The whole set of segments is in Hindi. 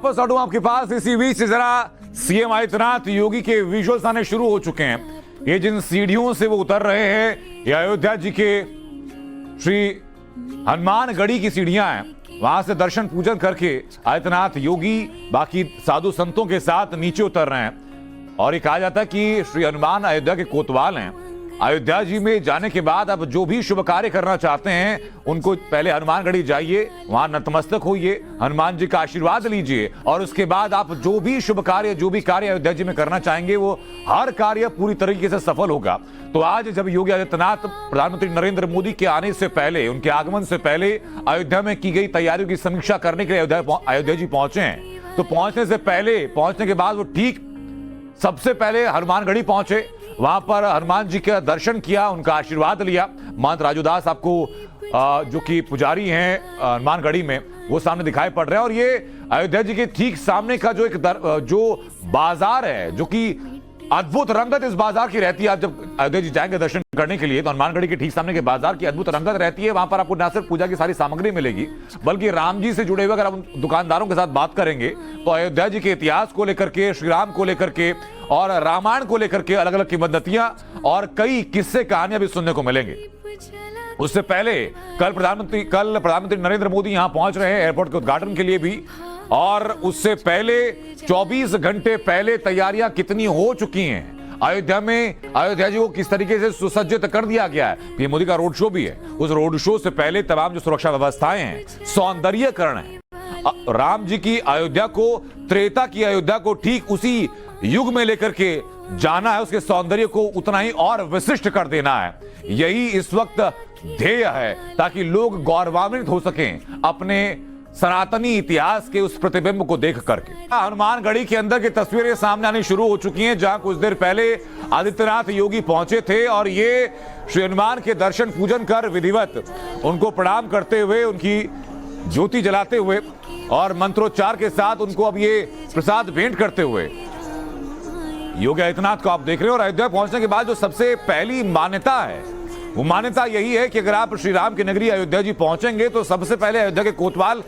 वापस लौटूं आपके पास। इसी बीच से जरा सीएम आदित्यनाथ योगी के विजुअल्स आने शुरू हो चुके हैं। ये जिन सीढ़ियों से वो उतर रहे हैं ये अयोध्या जी के श्री हनुमानगढ़ी की सीढ़ियां हैं। वहां से दर्शन पूजन करके आदित्यनाथ योगी बाकी साधु संतों के साथ नीचे उतर रहे हैं। और ये कहा जाता है कि श्री हनुमान अयोध्या के कोतवाल हैं। अयोध्या जी में जाने के बाद अब जो भी शुभ कार्य करना चाहते हैं उनको पहले हनुमानगढ़ी जाइए, वहां नतमस्तक होइए, हनुमान जी का आशीर्वाद लीजिए और उसके बाद आप जो भी शुभ कार्य जो भी कार्य अयोध्या जी में करना चाहेंगे वो हर कार्य पूरी तरीके से सफल होगा। तो आज जब योगी आदित्यनाथ प्रधानमंत्री नरेंद्र मोदी के आने से पहले, उनके आगमन से पहले अयोध्या में की गई तैयारियों की समीक्षा करने के लिए अयोध्या जी पहुंचे हैं। तो पहुंचने से पहले, पहुंचने के बाद वो ठीक सबसे पहले हनुमानगढ़ी पहुंचे, वहां पर हनुमान जी का दर्शन किया, उनका आशीर्वाद लिया। महंत राजूदास आपको जो कि पुजारी हैं हनुमानगढ़ी में, वो सामने दिखाई पड़ रहे हैं। और ये अयोध्या जी के ठीक सामने का जो जो बाजार है, जो कि अद्भुत रंगत इस बाजार की रहती है। आप जब अयोध्या जी जाएंगे दर्शन करने के लिए तो हनुमानगढ़ी के ठीक सामने के बाजार की अद्भुत रंगत रहती है। वहां पर आपको न सिर्फ पूजा की सारी सामग्री मिलेगी बल्कि राम जी से जुड़े हुए अगर आप दुकानदारों के साथ बात करेंगे तो अयोध्या जी के इतिहास को लेकर के, श्री राम को लेकर के और रामायण को लेकर के अलग अलग किंवदंतियां और कई किस्से कहानियां भी सुनने को मिलेंगे। उससे पहले कल प्रधानमंत्री नरेंद्र मोदी यहां पहुंच रहे हैं एयरपोर्ट के उद्घाटन के लिए भी। और उससे पहले 24 घंटे पहले तैयारियां कितनी हो चुकी हैं अयोध्या में, अयोध्या जी को किस तरीके से सुसज्जित कर दिया गया है। पीएम मोदी का रोड शो भी है। उस रोड शो से पहले तमाम जो सुरक्षा व्यवस्थाएं हैं, सौंदर्यीकरण है, राम जी की अयोध्या को, त्रेता की अयोध्या को ठीक उसी युग में लेकर के जाना है, उसके सौंदर्य को उतना ही और विशिष्ट कर देना है। यही इस वक्त ध्येय है ताकि लोग गौरवान्वित हो सकें अपने सनातनी इतिहास के उस प्रतिबिंब को देख करके। हनुमानगढ़ी के अंदर की तस्वीरें सामने आनी शुरू हो चुकी हैं, जहां कुछ देर पहले आदित्यनाथ योगी पहुंचे थे और ये श्री हनुमान के दर्शन पूजन कर विधिवत उनको प्रणाम करते हुए, उनकी ज्योति जलाते हुए और मंत्रोच्चार के साथ उनको अब ये प्रसाद भेंट करते हुए योगी आदित्यनाथ को आप देख रहे हो। और अयोध्या पहुंचने के बाद जो सबसे पहली मान्यता है वो मान्यता यही है कि अगर आप श्री राम की नगरी अयोध्या जी पहुंचेंगे तो सबसे पहले अयोध्या के कोतवाल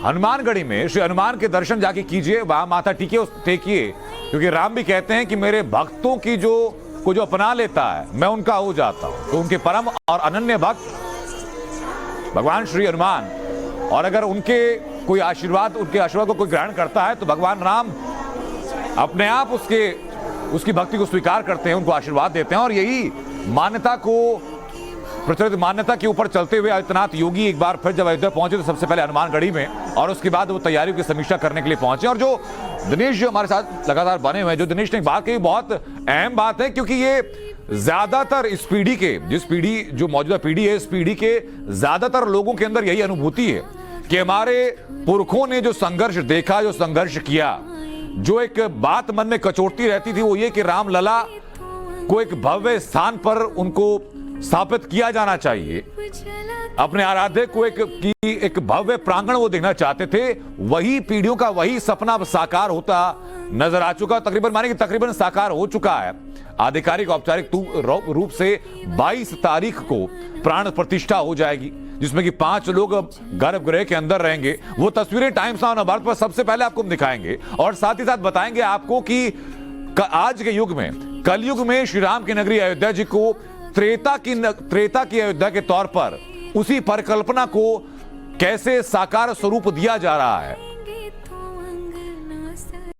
हनुमानगढ़ी में श्री हनुमान के दर्शन जाके कीजिए, वहां माथा टेकिए, क्योंकि राम भी कहते हैं कि मेरे भक्तों की जो अपना लेता है मैं उनका हो जाता हूं। तो उनके परम और अनन्य भक्त भगवान श्री हनुमान, और अगर उनके आशीर्वाद को कोई ग्रहण करता है तो भगवान राम अपने आप उसकी भक्ति को स्वीकार करते हैं, उनको आशीर्वाद देते हैं। और यही मान्यता को, प्रचलित मान्यता के ऊपर चलते हुए आदित्यनाथ योगी एक बार फिर जब अयोध्या पहुंचे तो सबसे पहले हनुमानगढ़ी में और उसके बाद वो तैयारियों की समीक्षा करने के लिए पहुंचे। और जो दिनेश जो हमारे साथ लगातार बने हुए हैं, जो दिनेश ने बात कही बहुत अहम बात है, क्योंकि ये ज्यादातर इस पीढ़ी के, जो मौजूदा पीढ़ी है, इस पीढ़ी के ज्यादातर लोगों के अंदर यही अनुभूति है कि हमारे पुरखों ने जो संघर्ष देखा, जो संघर्ष किया, जो एक बात मन में कचोटती रहती थी वो ये कि रामलला को एक भव्य स्थान पर उनको स्थापित किया जाना चाहिए, अपने आराध्य को एक भव्य प्रांगण वो देखना चाहते थे। वही पीढ़ियों का वही सपना साकार होता नजर आ चुका, तकरीबन साकार हो चुका है। आधिकारिक औपचारिक रूप से 22 तारीख को प्राण प्रतिष्ठा हो जाएगी, जिसमें कि 5 लोग गर्भगृह के अंदर रहेंगे। वो तस्वीरें टाइम्स नाउ भारत पर सबसे पहले आपको दिखाएंगे और साथ ही साथ बताएंगे आपको कि आज के युग में, कलयुग में श्री राम की नगरी अयोध्या जी को त्रेता की अयोध्या के तौर पर उसी परिकल्पना को कैसे साकार स्वरूप दिया जा रहा है।